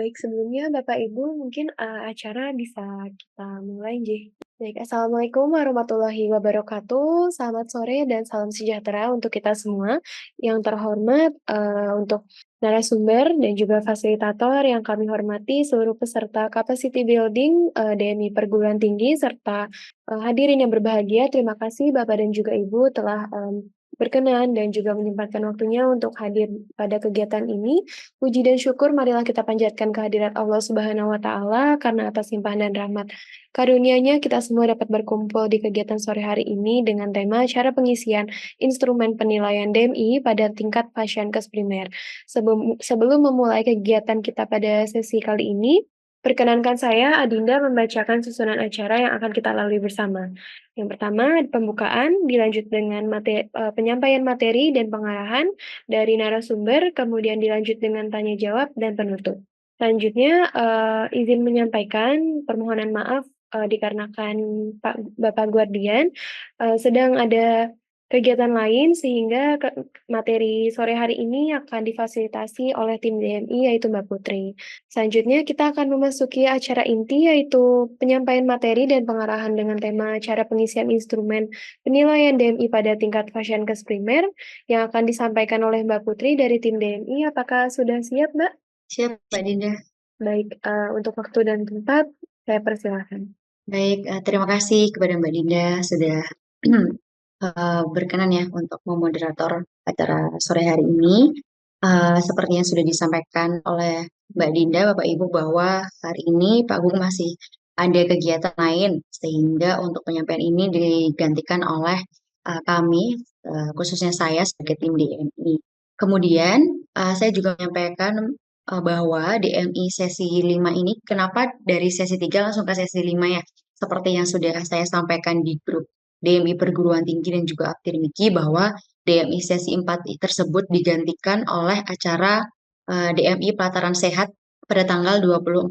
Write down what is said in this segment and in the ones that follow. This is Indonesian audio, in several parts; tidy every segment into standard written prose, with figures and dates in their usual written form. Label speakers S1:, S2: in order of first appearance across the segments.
S1: baik sebelumnya Bapak Ibu mungkin, acara bisa kita mulai nggih. Baik, Assalamualaikum warahmatullahi wabarakatuh. Selamat sore dan salam sejahtera untuk kita semua. Yang terhormat, untuk narasumber dan juga fasilitator yang kami hormati, seluruh peserta Capacity Building, DMI Perguruan Tinggi, serta, hadirin yang berbahagia, terima kasih Bapak dan juga Ibu telah, berkenan dan juga menyempatkan waktunya untuk hadir pada kegiatan ini. Puji dan syukur marilah kita panjatkan kehadirat Allah Subhanahu wa Ta'ala, karena atas limpahan dan rahmat karunia-Nya kita semua dapat berkumpul di kegiatan sore hari ini dengan tema cara pengisian instrumen penilaian DMI pada tingkat Fasiankes primer. Sebelum memulai kegiatan kita pada sesi kali ini, perkenankan saya Adinda membacakan susunan acara yang akan kita lalui bersama. Yang pertama, pembukaan, dilanjut dengan penyampaian materi dan pengarahan dari narasumber, kemudian dilanjut dengan tanya jawab dan penutup. Selanjutnya, izin menyampaikan permohonan maaf, dikarenakan Bapak Guardian, sedang ada kegiatan lain sehingga materi sore hari ini akan difasilitasi oleh tim DMI yaitu Mbak Putri. Selanjutnya kita akan memasuki acara inti yaitu penyampaian materi dan pengarahan dengan tema cara pengisian instrumen penilaian DMI pada tingkat Fasiankes primer yang akan disampaikan oleh Mbak Putri dari tim DMI. Apakah sudah siap, Mbak?
S2: Siap, Mbak Dinda.
S1: Baik, untuk waktu dan tempat saya persilahkan.
S2: Baik, terima kasih kepada Mbak Dinda sudah berkenan ya untuk memoderator acara sore hari ini. Seperti yang sudah disampaikan oleh Mbak Dinda, Bapak Ibu, bahwa hari ini Pak Agung masih ada kegiatan lain, sehingga untuk penyampaian ini digantikan oleh kami, khususnya saya sebagai tim DMI. Kemudian, saya juga menyampaikan bahwa DMI sesi 5 ini, kenapa dari sesi 3 langsung ke sesi 5 ya? Seperti yang sudah saya sampaikan di grup DMI Perguruan Tinggi dan juga Akademiki, bahwa DMI sesi 4 tersebut digantikan oleh acara DMI Pelataran Sehat pada tanggal 24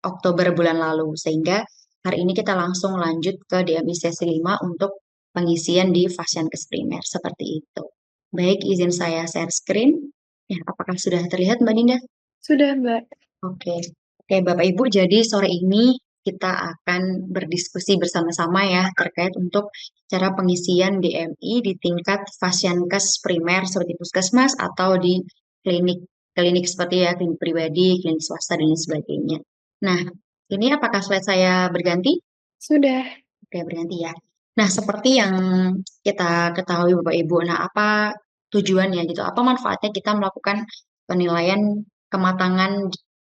S2: Oktober bulan lalu. Sehingga hari ini kita langsung lanjut ke DMI sesi 5 untuk pengisian di Fasiankes primer. Seperti itu. Baik, izin saya share screen. Ya, apakah sudah terlihat Mbak Dinda?
S1: Sudah, Mbak.
S2: Oke, oke Bapak Ibu, jadi sore ini kita akan berdiskusi bersama-sama ya terkait untuk cara pengisian DMI di tingkat Fasiankes primer seperti puskesmas atau di klinik klinik seperti ya klinik pribadi, klinik swasta dan lain sebagainya. Nah, ini apakah slide saya berganti?
S1: Sudah.
S2: Oke, berganti ya. Nah, seperti yang kita ketahui Bapak Ibu, nah apa tujuannya gitu? Apa manfaatnya kita melakukan penilaian kematangan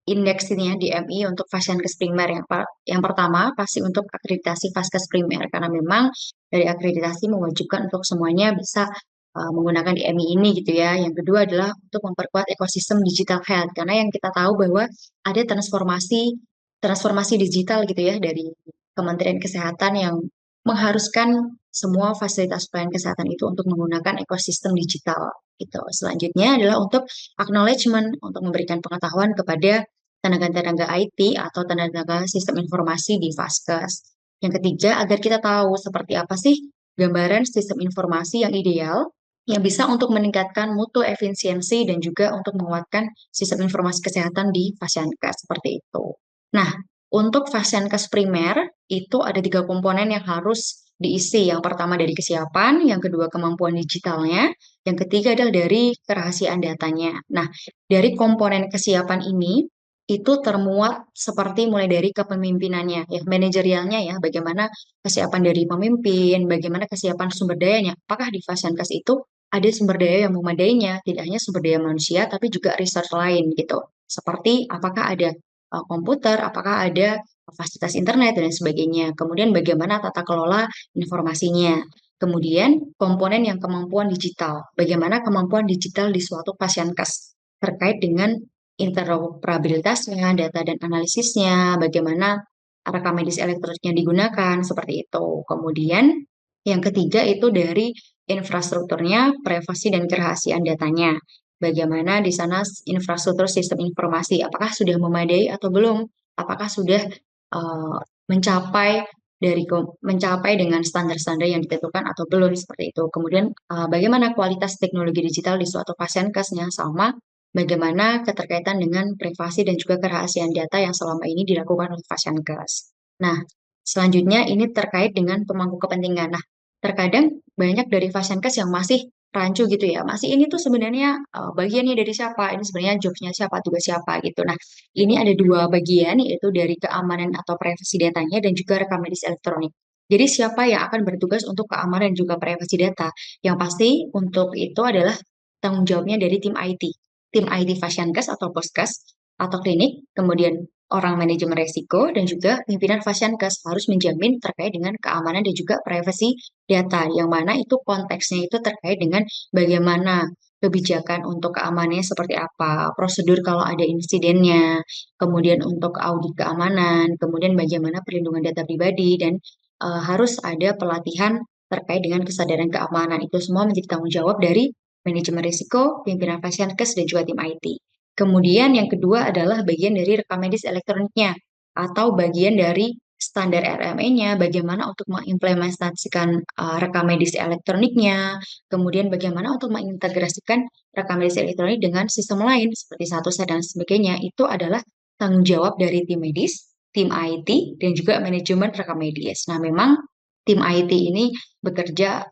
S2: indeks ini ya DMI untuk Fasiankes primer yang pertama pasti untuk akreditasi Faskes primer karena memang dari akreditasi mewajibkan untuk semuanya bisa menggunakan DMI ini gitu ya. Yang kedua adalah untuk memperkuat ekosistem digital health karena yang kita tahu bahwa ada transformasi transformasi digital gitu ya dari Kementerian Kesehatan yang mengharuskan semua fasilitas pelayanan kesehatan itu untuk menggunakan ekosistem digital gitu. Selanjutnya adalah untuk acknowledgement, untuk memberikan pengetahuan kepada tenaga-tenaga IT atau tenaga sistem informasi di Faskes. Yang ketiga, agar kita tahu seperti apa sih gambaran sistem informasi yang ideal yang bisa untuk meningkatkan mutu efisiensi dan juga untuk menguatkan sistem informasi kesehatan di Fasiankes seperti itu. Nah, untuk Fasiankes primer itu ada tiga komponen yang harus diisi. Yang pertama dari kesiapan, yang kedua kemampuan digitalnya, yang ketiga adalah dari kerahasiaan datanya. Nah, dari komponen kesiapan ini itu termuat seperti mulai dari kepemimpinannya, ya manajerialnya ya, bagaimana kesiapan dari pemimpin, bagaimana kesiapan sumber dayanya. Apakah di Fasiankes itu ada sumber daya yang memadainya, tidak hanya sumber daya manusia, tapi juga resource lain gitu. Seperti apakah ada komputer, apakah ada fasilitas internet dan lain sebagainya. Kemudian bagaimana tata kelola informasinya. Kemudian komponen yang kemampuan digital. Bagaimana kemampuan digital di suatu Fasiankes terkait dengan interoperabilitasnya, data dan analisisnya, bagaimana rekam medis elektroniknya digunakan, seperti itu. Kemudian yang ketiga itu dari infrastrukturnya, privasi dan kerahasiaan datanya. Bagaimana di sana infrastruktur sistem informasi, apakah sudah memadai atau belum? Apakah sudah uh, mencapai mencapai dengan standar-standar yang ditentukan atau belum seperti itu. Kemudian bagaimana kualitas teknologi digital di suatu Fasiankesnya sama bagaimana keterkaitan dengan privasi dan juga kerahasiaan data yang selama ini dilakukan oleh Fasiankes. Nah, selanjutnya ini terkait dengan pemangku kepentingan. Nah, terkadang banyak dari Fasiankes yang masih rancu gitu ya, masih ini tuh sebenarnya bagiannya dari siapa, ini sebenarnya jobnya siapa, tugas siapa gitu. Nah, ini ada dua bagian, yaitu dari keamanan atau privasi datanya dan juga rekam medis elektronik. Jadi siapa yang akan bertugas untuk keamanan dan juga privasi data? Yang pasti untuk itu adalah tanggung jawabnya dari tim IT Fasiankes atau Poskes atau klinik, kemudian orang manajemen resiko dan juga pimpinan Fasiankes harus menjamin terkait dengan keamanan dan juga privasi data, yang mana itu konteksnya itu terkait dengan bagaimana kebijakan untuk keamanannya seperti apa, prosedur kalau ada insidennya, kemudian untuk audit keamanan, kemudian bagaimana perlindungan data pribadi, dan harus ada pelatihan terkait dengan kesadaran keamanan. Itu semua menjadi tanggung jawab dari manajemen risiko, pimpinan Fasiankes, dan juga tim IT. Kemudian yang kedua adalah bagian dari rekam medis elektroniknya atau bagian dari standar RME-nya, bagaimana untuk mengimplementasikan rekam medis elektroniknya, kemudian bagaimana untuk mengintegrasikan rekam medis elektronik dengan sistem lain seperti satu dan sebagainya, itu adalah tanggung jawab dari tim medis, tim IT, dan juga manajemen rekam medis. Nah, memang tim IT ini bekerja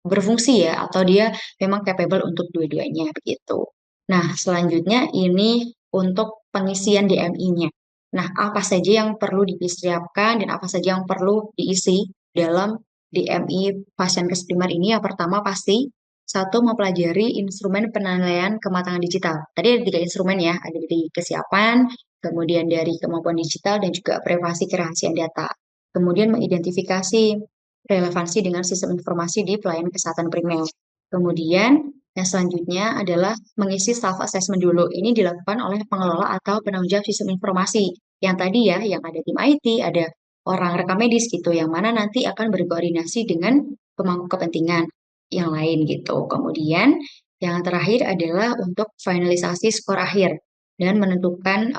S2: berfungsi ya, atau dia memang capable untuk dua-duanya begitu. Nah, selanjutnya ini untuk pengisian DMI-nya. Nah, apa saja yang perlu disiapkan dan apa saja yang perlu diisi dalam DMI pasien primer ini? Yang pertama pasti satu, mempelajari instrumen penilaian kematangan digital. Tadi ada tiga instrumen ya, ada dari kesiapan, kemudian dari kemampuan digital, dan juga privasi kerahasiaan data. Kemudian mengidentifikasi relevansi dengan sistem informasi di pelayanan kesehatan primer. Kemudian yang selanjutnya adalah mengisi self-assessment dulu. Ini dilakukan oleh pengelola atau penanggung jawab sistem informasi. Yang tadi ya, yang ada tim IT, ada orang rekam medis gitu, yang mana nanti akan berkoordinasi dengan pemangku kepentingan yang lain gitu. Kemudian yang terakhir adalah untuk finalisasi skor akhir dan menentukan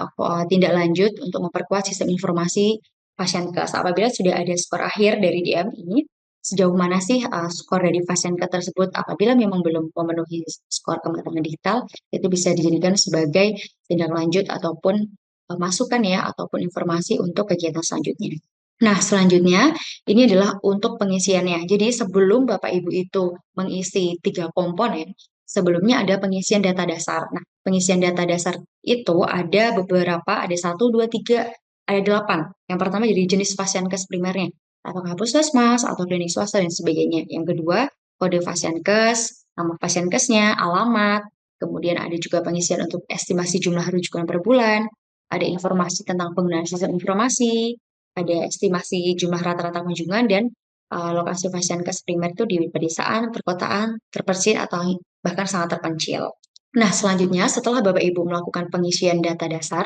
S2: tindak lanjut untuk memperkuat sistem informasi pasien kes. Apabila sudah ada skor akhir dari DMI, sejauh mana sih skor dari pasien kes tersebut? Apabila memang belum memenuhi skor kematangan digital, itu bisa dijadikan sebagai tindak lanjut ataupun masukan ya, ataupun informasi untuk kegiatan selanjutnya. Nah, selanjutnya ini adalah untuk pengisiannya. Jadi sebelum Bapak Ibu itu mengisi tiga komponen, sebelumnya ada pengisian data dasar. Nah, pengisian data dasar itu ada beberapa, ada satu, dua, tiga, ada delapan. Yang pertama jadi jenis Fasiankes primernya, apakah puskesmas atau klinik swasta dan sebagainya. Yang kedua, kode Fasiankes, nama Fasiankesnya, alamat, kemudian ada juga pengisian untuk estimasi jumlah rujukan per bulan, ada informasi tentang penggunaan sistem informasi, ada estimasi jumlah rata-rata kunjungan, dan lokasi Fasiankes primer itu di pedesaan, perkotaan, terpencil, atau bahkan sangat terpencil. Nah, selanjutnya setelah Bapak Ibu melakukan pengisian data dasar,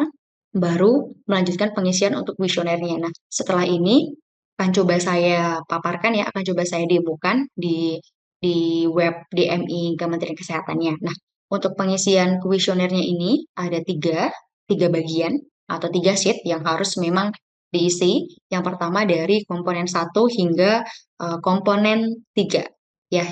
S2: baru melanjutkan pengisian untuk kuesionernya. Nah, setelah ini akan coba saya paparkan ya, akan coba saya demokan di web DMI Kementerian Kesehatannya. Nah, untuk pengisian kuesionernya ini ada tiga bagian atau tiga sheet yang harus memang diisi. Yang pertama dari komponen satu hingga komponen 3. Ya,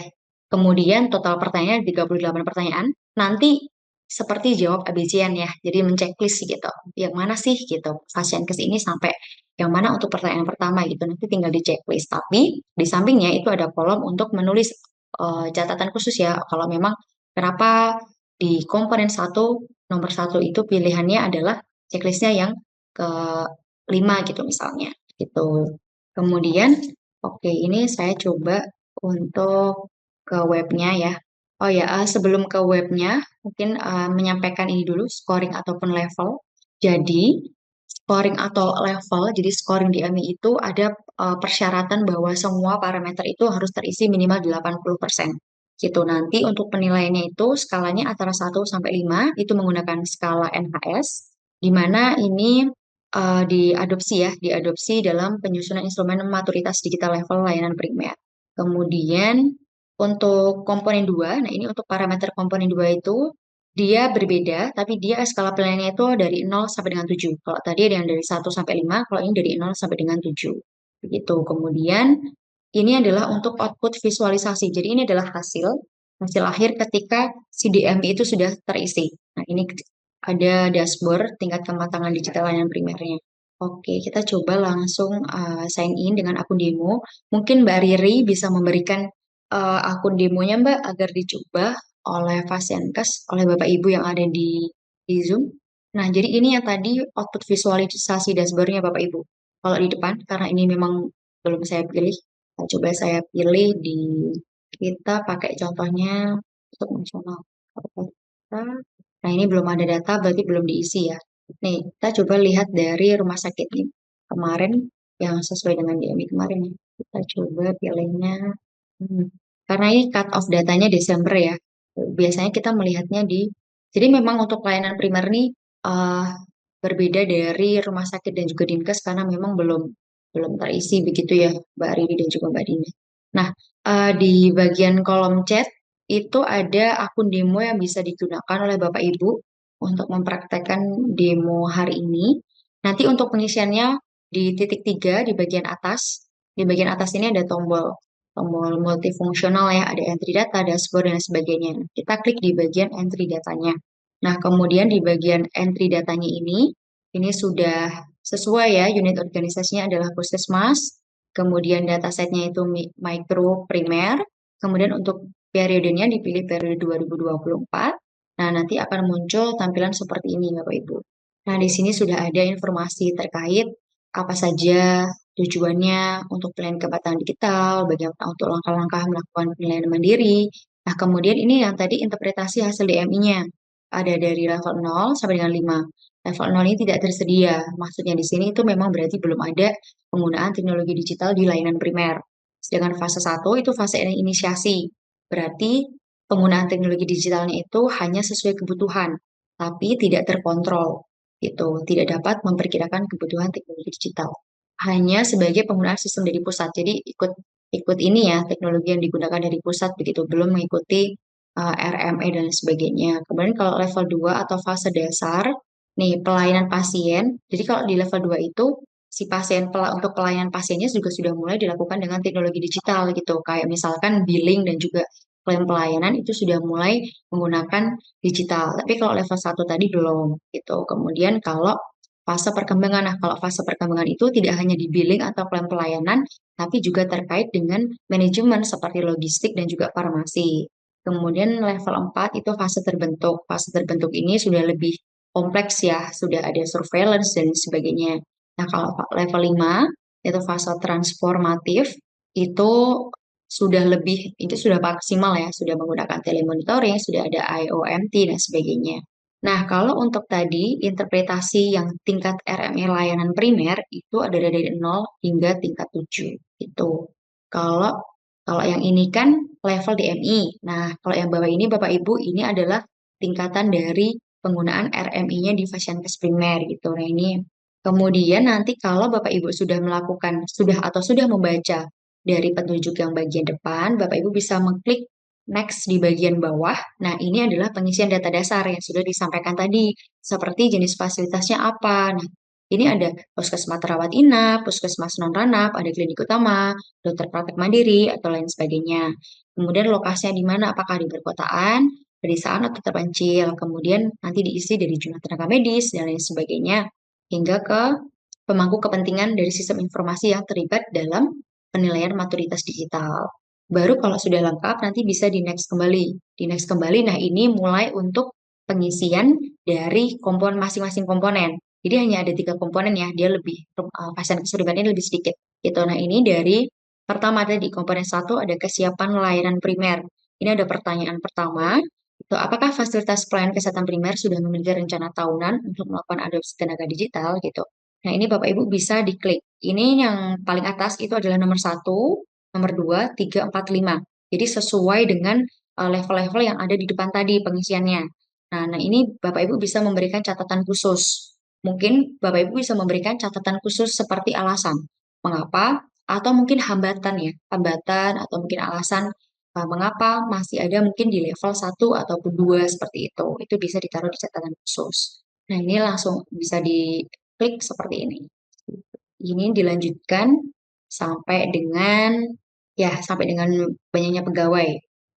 S2: kemudian total pertanyaan 38 pertanyaan. Nanti seperti jawab ABCN ya. Jadi menceklis gitu. Yang mana sih gitu. Pasien ke sini sampai yang mana untuk pertanyaan pertama gitu. Nanti tinggal di checklist. Tapi di sampingnya itu ada kolom untuk menulis catatan khusus ya. Kalau memang kenapa di komponen satu nomor satu itu pilihannya adalah checklistnya yang ke 5 gitu misalnya gitu. Kemudian oke, ini saya coba untuk ke webnya ya. Oh ya, sebelum ke webnya mungkin menyampaikan ini dulu scoring ataupun level. Jadi scoring atau level, jadi scoring di AMI itu ada persyaratan bahwa semua parameter itu harus terisi minimal 80%. Gitu. Nanti untuk penilaiannya itu skalanya antara 1 sampai 5 itu menggunakan skala NHS, di mana ini diadopsi dalam penyusunan instrumen maturitas digital level layanan primer. Kemudian untuk komponen 2, nah ini untuk parameter komponen 2 itu dia berbeda, tapi dia skala penilaiannya itu dari 0 sampai dengan 7. Kalau tadi ada yang dari 1 sampai 5, kalau ini dari 0 sampai dengan 7. Begitu. Kemudian ini adalah untuk output visualisasi. Jadi ini adalah hasil hasil akhir ketika si DMI itu sudah terisi. Nah, ini ada dashboard tingkat kematangan digital layanan primernya. Oke, kita coba langsung sign in dengan akun demo. Mungkin Mbak Riri bisa memberikan akun demonya Mbak agar dicoba oleh Fasiankes, oleh Bapak Ibu yang ada di Zoom. Nah, jadi ini yang tadi output visualisasi dashboardnya Bapak Ibu. Kalau di depan, karena ini memang belum saya pilih, coba saya pilih di kita pakai contohnya untuk nasional. Nah, ini belum ada data, berarti belum diisi ya. Nih, kita coba lihat dari rumah sakit ini. Kemarin, yang sesuai dengan DMI kemarin ya. Kita coba pilihnya. hmm, Karena ini cut off datanya Desember ya. Biasanya kita melihatnya jadi memang untuk pelayanan primer ini eh, berbeda dari rumah sakit dan juga Dinkes karena memang belum belum terisi begitu ya, Mbak Riri dan juga Mbak Dina. Nah, di bagian kolom chat itu ada akun demo yang bisa digunakan oleh Bapak Ibu untuk mempraktekkan demo hari ini. Nanti untuk pengisiannya di titik 3 di bagian atas. Di bagian atas ini ada tombol multifungsional ya, ada entry data, dashboard, dan sebagainya. Kita klik di bagian entry datanya. Nah, kemudian di bagian entry datanya ini sudah sesuai ya, unit organisasinya adalah puskesmas, kemudian datasetnya itu mikro primer, kemudian untuk periodenya dipilih periode 2024. Nah, nanti akan muncul tampilan seperti ini, Bapak Ibu. Nah, di sini sudah ada informasi terkait apa saja tujuannya untuk pelayanan kebatasan digital, bagaimana untuk langkah-langkah melakukan penilaian mandiri. Nah, kemudian ini yang tadi interpretasi hasil DMI-nya. Ada dari level 0 sampai dengan 5. Level 0 ini tidak tersedia. Maksudnya di sini itu memang berarti belum ada penggunaan teknologi digital di layanan primer. Sedangkan fase 1 itu fase inisiasi. Berarti penggunaan teknologi digitalnya itu hanya sesuai kebutuhan, tapi tidak terkontrol. Itu tidak dapat memperkirakan kebutuhan teknologi digital. Hanya sebagai penggunaan sistem dari pusat. Jadi ikut ikut ini ya teknologi yang digunakan dari pusat begitu, belum mengikuti RME dan sebagainya. Kemudian kalau level 2 atau fase dasar, nih pelayanan pasien. Jadi kalau di level 2 itu si pasien untuk pelayanan pasiennya juga sudah mulai dilakukan dengan teknologi digital gitu. Kayak misalkan billing dan juga klaim pelayanan itu sudah mulai menggunakan digital. Tapi kalau level 1 tadi belum gitu. Kemudian kalau fase perkembangan, nah kalau fase perkembangan itu tidak hanya di billing atau klaim pelayanan, tapi juga terkait dengan manajemen seperti logistik dan juga farmasi. Kemudian level 4 itu fase terbentuk. Fase terbentuk ini sudah lebih kompleks ya, sudah ada surveillance dan sebagainya. Nah, kalau level 5 itu fase transformatif, itu itu sudah maksimal ya, sudah menggunakan telemonitoring, sudah ada IOMT dan sebagainya. Nah, kalau untuk tadi interpretasi yang tingkat RME layanan primer itu ada dari 0 hingga tingkat 7 itu. Kalau kalau yang ini kan level DMI. Nah, kalau yang bawah ini Bapak Ibu ini adalah tingkatan dari penggunaan RMI-nya di Fasiankes primer gitu. Nah, ini kemudian nanti kalau Bapak Ibu sudah membaca dari petunjuk yang bagian depan, Bapak Ibu bisa mengklik next di bagian bawah. Nah, ini adalah pengisian data dasar yang sudah disampaikan tadi, seperti jenis fasilitasnya apa. Nah, ini ada puskesmas rawat inap, puskesmas non-ranap, ada klinik utama, dokter praktek mandiri, atau lain sebagainya. Kemudian lokasinya di mana, apakah di perkotaan, pedesaan, atau terpencil. Kemudian nanti diisi dari jumlah tenaga medis, dan lain sebagainya, hingga ke pemangku kepentingan dari sistem informasi yang terlibat dalam penilaian maturitas digital. Baru kalau sudah lengkap, nanti bisa di next kembali. Di next kembali, nah ini mulai untuk pengisian dari masing-masing komponen. Jadi hanya ada 3 komponen ya, dia pasien kesulitannya lebih sedikit. Gitu. Nah ini dari pertama tadi komponen 1 ada kesiapan layanan primer. Ini ada pertanyaan pertama, itu apakah fasilitas pelayanan kesehatan primer sudah memiliki rencana tahunan untuk melakukan adopsi tenaga digital gitu. Nah ini Bapak Ibu bisa diklik. Ini yang paling atas itu adalah nomor 1, nomor 2, 3, 4, 5. Jadi sesuai dengan level-level yang ada di depan tadi pengisiannya. Nah, ini Bapak Ibu bisa memberikan catatan khusus. Mungkin Bapak Ibu bisa memberikan catatan khusus seperti alasan. Mengapa? Atau mungkin hambatan ya. Hambatan atau mungkin alasan mengapa masih ada mungkin di level 1 ataupun 2 seperti itu. Itu bisa ditaruh di catatan khusus. Nah, ini langsung bisa diklik seperti ini. Ini dilanjutkan sampai dengan sampai dengan banyaknya pegawai.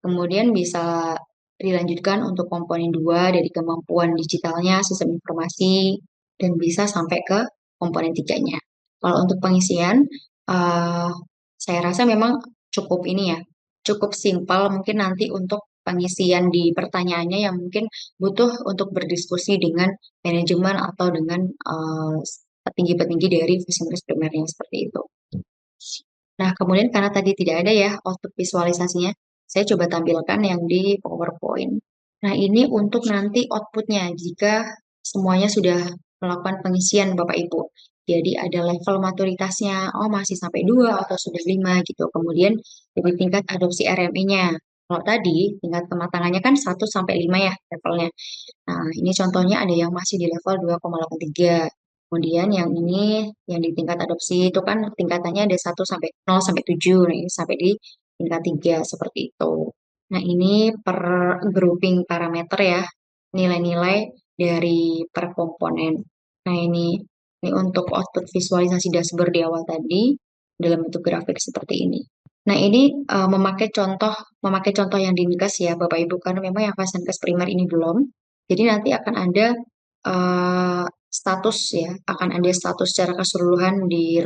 S2: Kemudian bisa dilanjutkan untuk komponen 2 dari kemampuan digitalnya, sistem informasi, dan bisa sampai ke komponen tiganya. Kalau untuk pengisian, eh, saya rasa memang cukup ini ya, cukup simpel mungkin nanti untuk pengisian di pertanyaannya yang mungkin butuh untuk berdiskusi dengan manajemen atau dengan petinggi-petinggi dari fasilitas primernya seperti itu. Nah, kemudian karena tadi tidak ada ya output visualisasinya, saya coba tampilkan yang di PowerPoint. Nah, ini untuk nanti outputnya jika semuanya sudah melakukan pengisian Bapak Ibu. Jadi ada level maturitasnya, oh masih sampai 2 atau sudah 5 gitu. Kemudian dari tingkat adopsi RME-nya. Kalau tadi tingkat kematangannya kan 1 sampai 5 ya levelnya. Nah, ini contohnya ada yang masih di level 2,83. Kemudian yang ini yang di tingkat adopsi itu kan tingkatannya ada 1 sampai 0 sampai 7. Nah, ini sampai di tingkat 3 seperti itu. Nah, ini per grouping parameter ya, nilai-nilai dari per komponen. Nah, ini untuk output visualisasi dashboard di awal tadi dalam bentuk grafik seperti ini. Nah, ini memakai contoh yang di Nikas ya, Bapak Ibu, karena memang yang Vasankes primer ini belum. Jadi nanti akan ada status ya, akan ada status secara keseluruhan di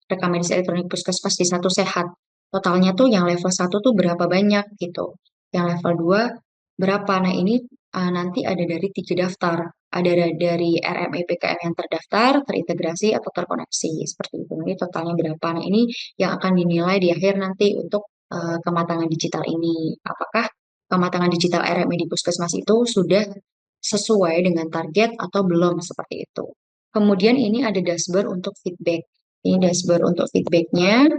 S2: rekam medis elektronik puskesmas di satu sehat. Totalnya tuh yang level 1 tuh berapa banyak gitu. Yang level 2 berapa. Nah, ini nanti ada dari 3 daftar. Ada dari RME PKM yang terdaftar, terintegrasi, atau terkoneksi. Seperti itu. Nanti totalnya berapa. Nah, ini yang akan dinilai di akhir nanti untuk kematangan digital ini. Apakah kematangan digital RME di puskesmas itu sudah sesuai dengan target atau belum seperti itu. Kemudian ini ada dashboard untuk feedback. Ini dashboard untuk feedbacknya.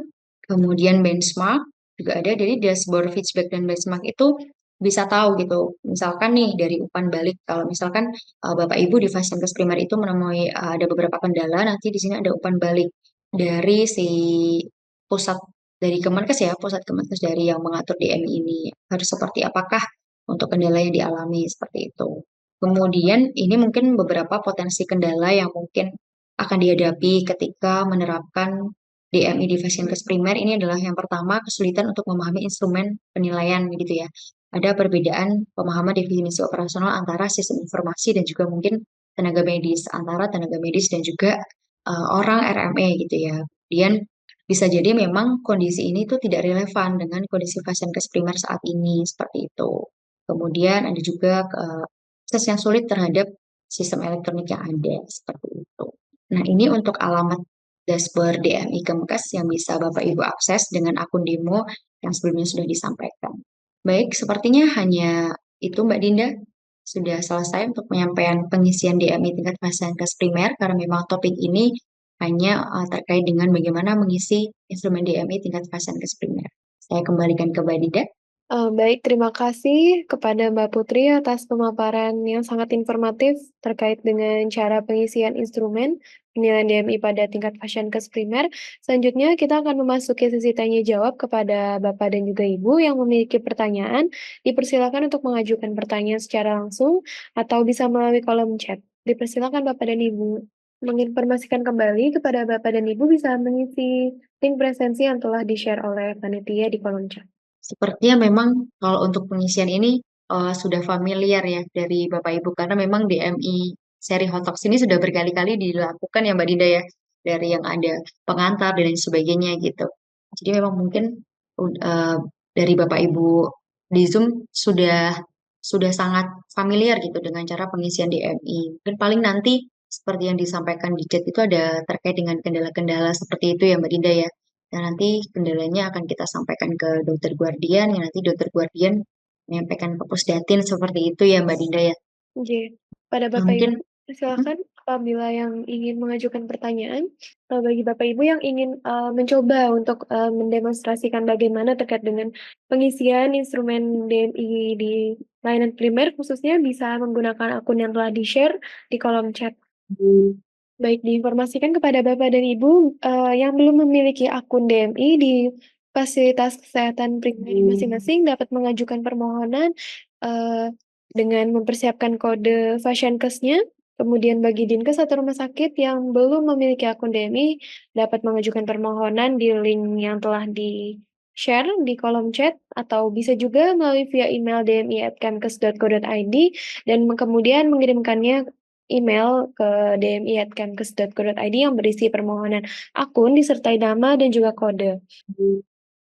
S2: Kemudian benchmark juga ada. Jadi dashboard feedback dan benchmark itu bisa tahu gitu. Misalkan nih dari umpan balik, kalau misalkan Bapak Ibu di Vaskes Primer itu menemui ada beberapa kendala, nanti di sini ada umpan balik dari si pusat dari Kemenkes ya, pusat Kemenkes dari yang mengatur DMI ini harus seperti apakah untuk kendala yang dialami seperti itu. Kemudian ini mungkin beberapa potensi kendala yang mungkin akan dihadapi ketika menerapkan DMI di Vaskes Primer ini adalah yang pertama kesulitan untuk memahami instrumen penilaian gitu ya. Ada perbedaan pemahaman definisi operasional antara sistem informasi dan juga mungkin tenaga medis, antara tenaga medis dan juga orang RME gitu ya. Kemudian bisa jadi memang kondisi ini tuh tidak relevan dengan kondisi pasien kes primer saat ini seperti itu. Kemudian ada juga akses yang sulit terhadap sistem elektronik yang ada seperti itu. Nah, ini untuk alamat dashboard DMI Kemkes yang bisa Bapak Ibu akses dengan akun demo yang sebelumnya sudah disampaikan. Baik, sepertinya hanya itu Mbak Dinda. Sudah selesai untuk penyampaian pengisian DMI tingkat Vaskes primer karena memang topik ini hanya terkait dengan bagaimana mengisi instrumen DMI tingkat Vaskes primer. Saya kembalikan ke Mbak Dinda.
S1: Baik, terima kasih kepada Mbak Putri atas pemaparan yang sangat informatif terkait dengan cara pengisian instrumen penilaian DMI pada tingkat Vaskes primer. Selanjutnya, kita akan memasuki sesi tanya jawab kepada Bapak dan juga Ibu yang memiliki pertanyaan. Dipersilakan untuk mengajukan pertanyaan secara langsung atau bisa melalui kolom chat. Dipersilakan Bapak dan Ibu. Menginformasikan kembali kepada Bapak dan Ibu bisa mengisi link presensi yang telah di-share oleh panitia di kolom chat.
S2: Sepertinya memang kalau untuk pengisian ini sudah familiar ya dari Bapak Ibu karena memang DMI seri Hotox ini sudah berkali-kali dilakukan ya Mbak Dinda ya dari yang ada pengantar dan lain sebagainya gitu. Jadi memang mungkin uh, dari Bapak Ibu di Zoom sudah sangat familiar gitu dengan cara pengisian DMI. Mungkin paling nanti seperti yang disampaikan di chat itu ada terkait dengan kendala-kendala seperti itu ya Mbak Dinda ya. Dan nanti kendalanya akan kita sampaikan ke dokter guardian, yang nanti dokter guardian menyampaikan ke pusdatin seperti itu ya Mbak Dinda ya.
S1: Oke, pada
S2: Nah,
S1: Bapak Ibu,
S2: mungkin mm,
S1: silakan apabila yang ingin mengajukan pertanyaan, atau bagi Bapak Ibu yang ingin mencoba untuk mendemonstrasikan bagaimana terkait dengan pengisian instrumen DMI di layanan primer, khususnya bisa menggunakan akun yang telah di-share di kolom chat. Baik, diinformasikan kepada Bapak dan Ibu yang belum memiliki akun DMI di fasilitas kesehatan primer masing-masing dapat mengajukan permohonan dengan mempersiapkan kode Fashiankesnya. Kemudian bagi Dinkes atau rumah sakit yang belum memiliki akun DMI dapat mengajukan permohonan di link yang telah share di kolom chat atau bisa juga melalui via email dmi@kemkes.go.id dan kemudian mengirimkannya email ke dmi@kemkes.go.id yang berisi permohonan akun disertai nama dan juga kode.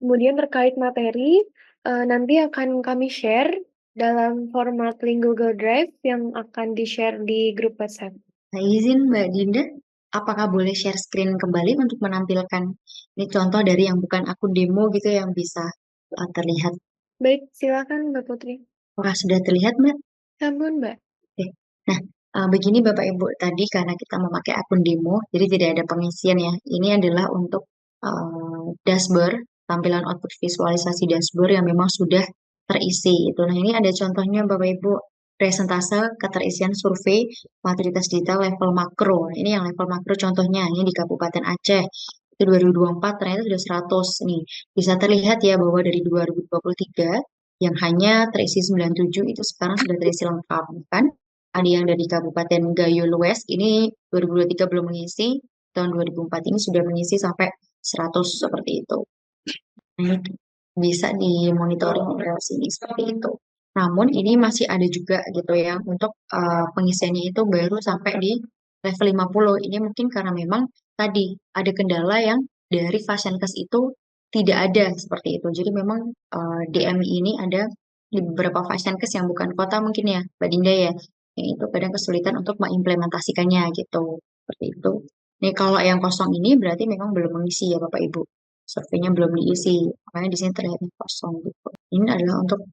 S1: Kemudian terkait materi, nanti akan kami share dalam format link Google Drive yang akan di-share di grup WhatsApp.
S2: Nah, izin Mbak Dinda, apakah boleh share screen kembali untuk menampilkan ini contoh dari yang bukan akun demo gitu yang bisa terlihat?
S1: Baik, silakan Mbak Putri.
S2: Apakah sudah terlihat, Mbak?
S1: Sambung, Mbak.
S2: Oke. Nah, begini Bapak Ibu, tadi karena kita memakai akun demo, jadi tidak ada pengisian ya. Ini adalah untuk dashboard, tampilan output visualisasi dashboard yang memang sudah terisi. Itu. Nah, ini ada contohnya Bapak Ibu, presentase keterisian survei maturitas digital level makro. Nah, ini yang level makro contohnya, ini di Kabupaten Aceh. Itu 2024 ternyata sudah 100 nih. Bisa terlihat ya bahwa dari 2023 yang hanya terisi 97 itu sekarang sudah terisi lengkap kan? Ada yang dari Kabupaten Gayo Lues, ini 2023 belum mengisi, tahun 2004 ini sudah mengisi sampai 100 seperti itu. Nah, ini bisa dimonitoring dari sini seperti itu. Namun ini masih ada juga gitu ya untuk pengisiannya itu baru sampai di level 50. Ini mungkin karena memang tadi ada kendala yang dari Fasiankes itu tidak ada seperti itu. Jadi memang DMI ini ada di beberapa Fasiankes yang bukan kota mungkin ya, Mbak Dinda ya. Yang itu kadang kesulitan untuk mengimplementasikannya gitu. Seperti itu. Nih kalau yang kosong ini berarti memang belum mengisi ya Bapak Ibu. Surveinya belum diisi, makanya di sini terlihatnya kosong gitu. Ini adalah untuk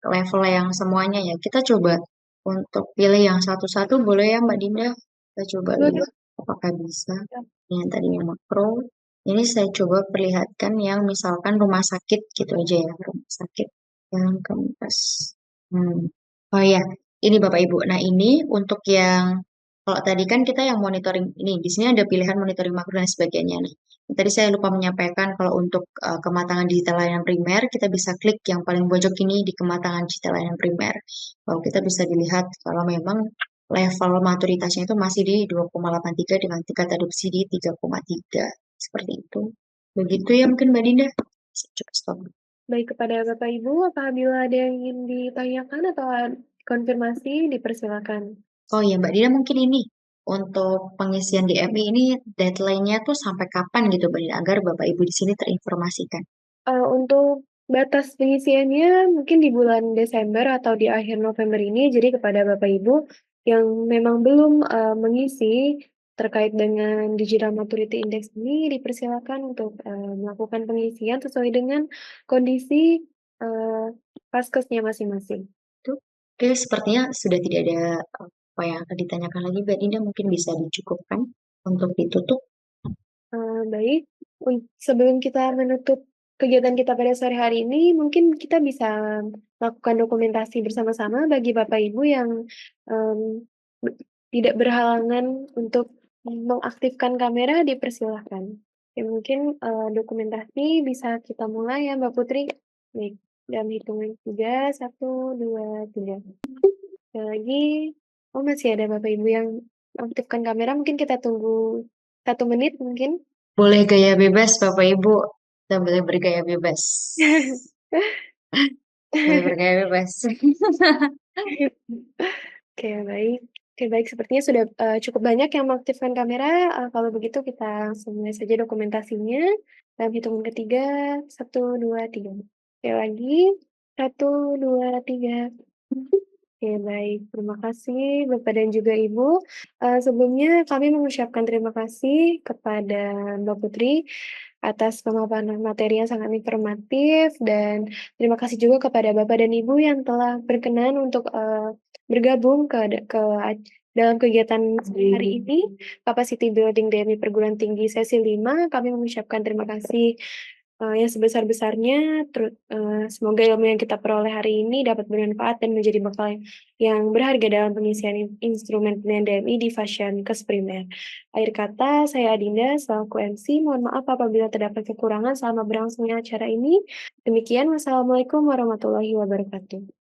S2: level yang semuanya ya. Kita coba untuk pilih yang satu-satu boleh ya Mbak Dinda? Kita coba
S1: Boleh.
S2: lihat apakah bisa. Yang tadinya makro, ini saya coba perlihatkan yang misalkan rumah sakit gitu aja ya, rumah sakit yang Kemkes. Hmm. Oh ya, ini Bapak Ibu. Nah ini untuk yang kalau tadi kan kita yang monitoring ini, di sini ada pilihan monitoring makro dan sebagainya. Nah, tadi saya lupa menyampaikan kalau untuk kematangan digital layanan primer, kita bisa klik yang paling pojok ini di kematangan digital layanan primer. Kalau kita bisa dilihat kalau memang level maturitasnya itu masih di 2,83 dengan tingkat adopsi di 3,3. Seperti itu. Begitu ya mungkin Mbak Dinda. Cukup stop.
S1: Baik kepada Bapak Ibu, apabila ada yang ingin ditanyakan atau konfirmasi, dipersilakan.
S2: Oh ya Mbak Dina mungkin ini untuk pengisian DMI ini deadline-nya tuh sampai kapan gitu Mbak Dina agar Bapak Ibu di sini terinformasikan.
S1: Untuk batas pengisiannya mungkin di bulan Desember atau di akhir November ini, jadi kepada Bapak Ibu yang memang belum mengisi terkait dengan Digital Maturity Index ini, dipersilakan untuk melakukan pengisian sesuai dengan kondisi Paskesnya masing-masing.
S2: Tuh, oke sepertinya sudah tidak ada apa yang akan ditanyakan lagi Mbak Dinda mungkin bisa dicukupkan untuk ditutup.
S1: Baik, sebelum kita menutup kegiatan kita pada sore hari ini, mungkin kita bisa lakukan dokumentasi bersama-sama bagi Bapak Ibu yang um, tidak berhalangan untuk mengaktifkan kamera, dipersilahkan. Ya, mungkin dokumentasi bisa kita mulai ya Mbak Putri. Baik, dalam hitungan 3, 1, 2, 3. Sekali lagi, oh masih ada Bapak Ibu yang aktifkan kamera, mungkin kita tunggu 1 menit mungkin.
S2: Boleh gaya bebas Bapak Ibu. Kita boleh bergaya bebas. Boleh bergaya bebas.
S1: Oke, baik. Oke, baik. Sepertinya sudah cukup banyak yang mengaktifkan kamera. Kalau begitu kita langsung mulai saja dokumentasinya. Dalam hitungan ketiga, 1, 2, 3. Sekali lagi, 1, 2, 3. Oke, baik. Terima kasih Bapak dan juga Ibu. Sebelumnya kami mengucapkan terima kasih kepada Mbak Putri atas pemaparan materi yang sangat informatif dan terima kasih juga kepada Bapak dan Ibu yang telah berkenan untuk bergabung dalam kegiatan hari ini, Capacity Building DMI Perguruan Tinggi sesi 5. Kami mengucapkan terima kasih yang sebesar-besarnya, semoga ilmu yang kita peroleh hari ini dapat bermanfaat dan menjadi bekal yang berharga dalam pengisian instrumen penilaian DMI di Fasiankes Primer. Akhir kata, saya Adinda selaku MC. Mohon maaf apabila terdapat kekurangan selama berlangsungnya acara ini. Demikian, wassalamualaikum warahmatullahi wabarakatuh.